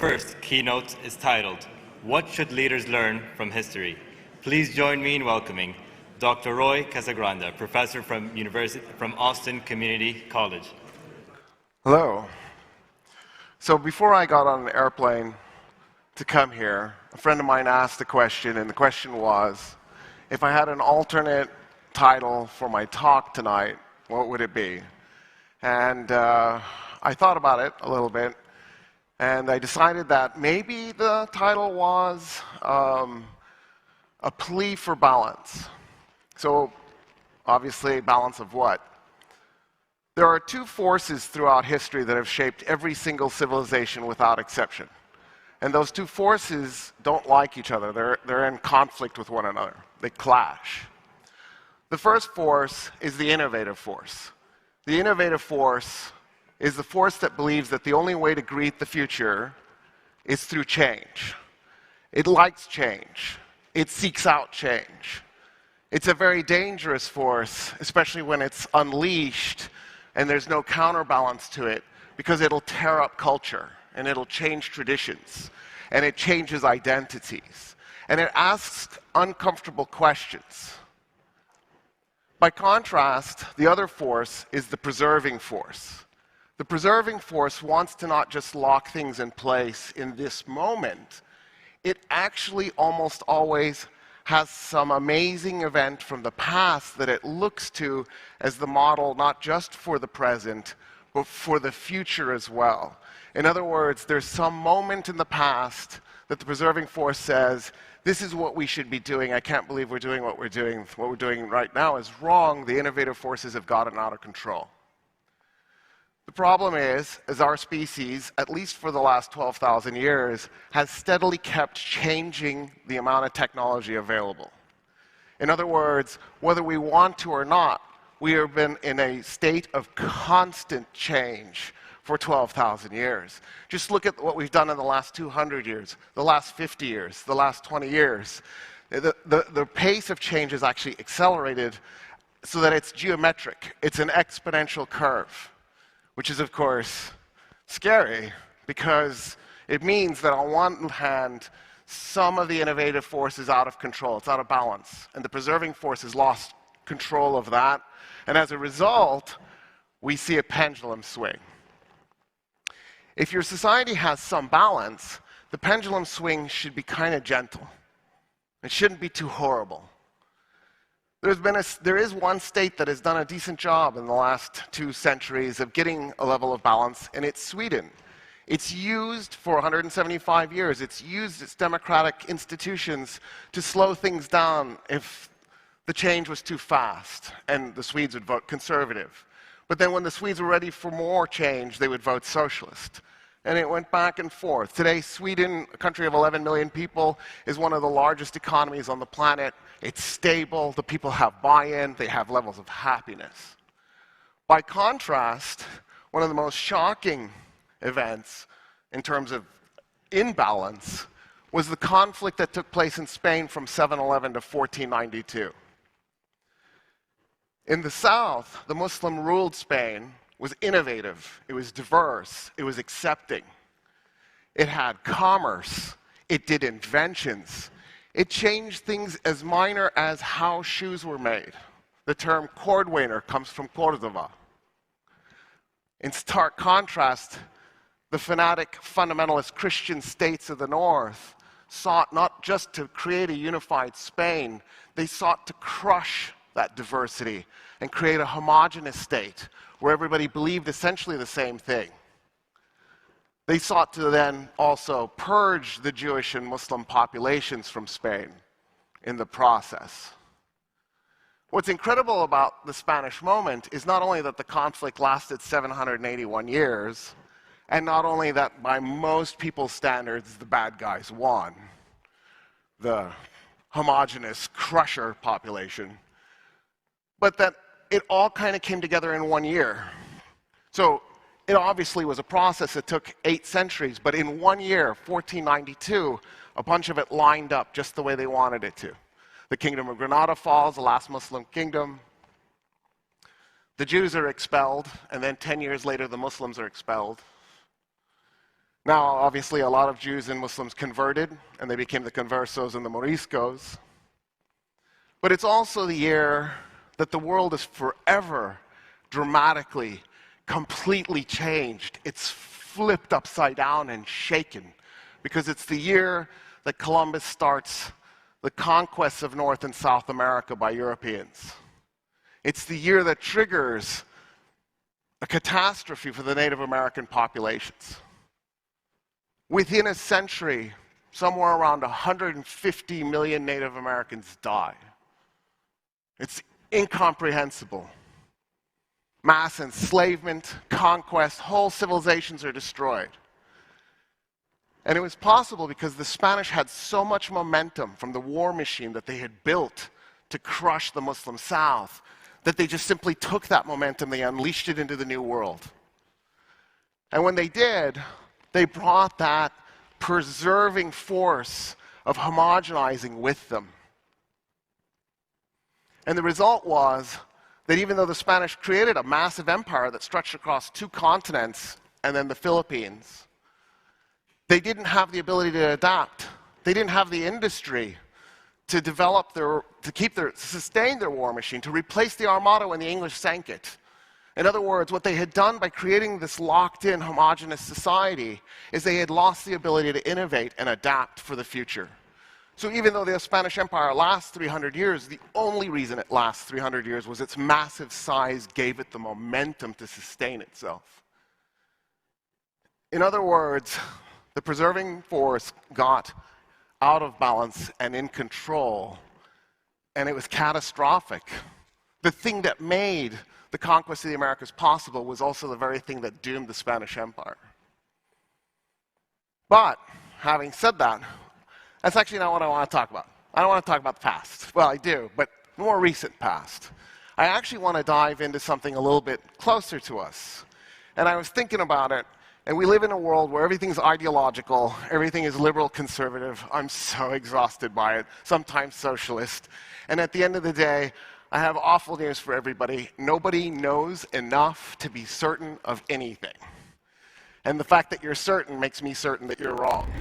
first keynote is titled, What Should Leaders Learn from History? Please join me in welcoming Dr. Roy Casagrande, professor from Austin Community College. Hello. So before I got on an airplane to come here, a friend of mine asked a question, and the question was, if I had an alternate title for my talk tonight, what would it be? And I thought about it a little bit, and I decided that maybe the title was A Plea for Balance. So obviously, balance of what? There are two forces throughout history that have shaped every single civilization without exception. And those two forces don't like each other. They're in conflict with one another. They clash. The first force is the innovative force. The innovative force is the force that believes that the only way to greet the future is through change. It likes change. It seeks out change. It's a very dangerous force, especially when it's unleashed and there's no counterbalance to it, because it'll tear up culture, and it'll change traditions, and it changes identities, and it asks uncomfortable questions. By contrast, the other force is the preserving force. The preserving force wants to not just lock things in place in this moment, it actually almost always has some amazing event from the past that it looks to as the model not just for the present, but for the future as well. In other words, there's some moment in the past that the preserving force says, this is what we should be doing. I can't believe we're doing what we're doing. What we're doing right now is wrong. The innovative forces have gotten out of control. The problem is our species, at least for the last 12,000 years, has steadily kept changing the amount of technology available. In other words, whether we want to or not, we have been in a state of constant change for 12,000 years. Just look at what we've done in the last 200 years, the last 50 years, the last 20 years. The pace of change has actually accelerated so that it's geometric. It's an exponential curve, which is, of course, scary because it means that on one hand, some of the innovative force is out of control, it's out of balance, and the preserving force has lost control of that, and as a result, we see a pendulum swing. If your society has some balance, the pendulum swing should be kind of gentle. It shouldn't be too horrible. There is one state that has done a decent job in the last 2 centuries of getting a level of balance, and it's Sweden. It's used for 175 years. It's used its democratic institutions to slow things down if the change was too fast, and the Swedes would vote conservative. But then when the Swedes were ready for more change, they would vote socialist. And it went back and forth. Today, Sweden, a country of 11 million people, is one of the largest economies on the planet. It's stable, the people have buy-in, they have levels of happiness. By contrast, one of the most shocking events in terms of imbalance was the conflict that took place in Spain from 711 to 1492. In the south, the Muslim-ruled Spain was innovative, it was diverse, it was accepting. It had commerce, it did inventions, it changed things as minor as how shoes were made. The term cordwainer comes from Cordova. In stark contrast, the fanatic fundamentalist Christian states of the north sought not just to create a unified Spain, they sought to crush that diversity and create a homogeneous state where everybody believed essentially the same thing. They sought to then also purge the Jewish and Muslim populations from Spain in the process. What's incredible about the Spanish moment is not only that the conflict lasted 781 years, and not only that by most people's standards the bad guys won, the homogeneous crusher population, but that it all kind of came together in 1 year. So it obviously was a process that took 8 centuries, but in 1 year, 1492, a bunch of it lined up just the way they wanted it to. The Kingdom of Granada falls, the last Muslim kingdom. The Jews are expelled, and then 10 years later, the Muslims are expelled. Now, obviously, a lot of Jews and Muslims converted, and they became the conversos and the moriscos. But it's also the year that the world is forever dramatically, completely changed. It's flipped upside down and shaken, because it's the year that Columbus starts the conquests of North and South America by Europeans. It's the year that triggers a catastrophe for the Native American populations. Within a century, somewhere around 150 million Native Americans die. It's incomprehensible. Mass enslavement, conquest, whole civilizations are destroyed. And it was possible because the Spanish had so much momentum from the war machine that they had built to crush the Muslim South that they just simply took that momentum, they unleashed it into the New World. And when they did, they brought that preserving force of homogenizing with them. And the result was that even though the Spanish created a massive empire that stretched across 2 continents and then the Philippines, they didn't have the ability to adapt. They didn't have the industry to develop to sustain their war machine, to replace the Armada when the English sank it. In other words, what they had done by creating this locked-in, homogenous society is they had lost the ability to innovate and adapt for the future. So even though the Spanish Empire lasts 300 years, the only reason it lasts 300 years was its massive size gave it the momentum to sustain itself. In other words, the preserving force got out of balance and in control, and it was catastrophic. The thing that made the conquest of the Americas possible was also the very thing that doomed the Spanish Empire. But, having said that, that's actually not what I want to talk about. I don't want to talk about the past. Well, I do, but more recent past. I actually want to dive into something a little bit closer to us. And I was thinking about it, and we live in a world where everything's ideological, everything is liberal conservative. I'm so exhausted by it, sometimes socialist. And at the end of the day, I have awful news for everybody. Nobody knows enough to be certain of anything. And the fact that you're certain makes me certain that you're wrong.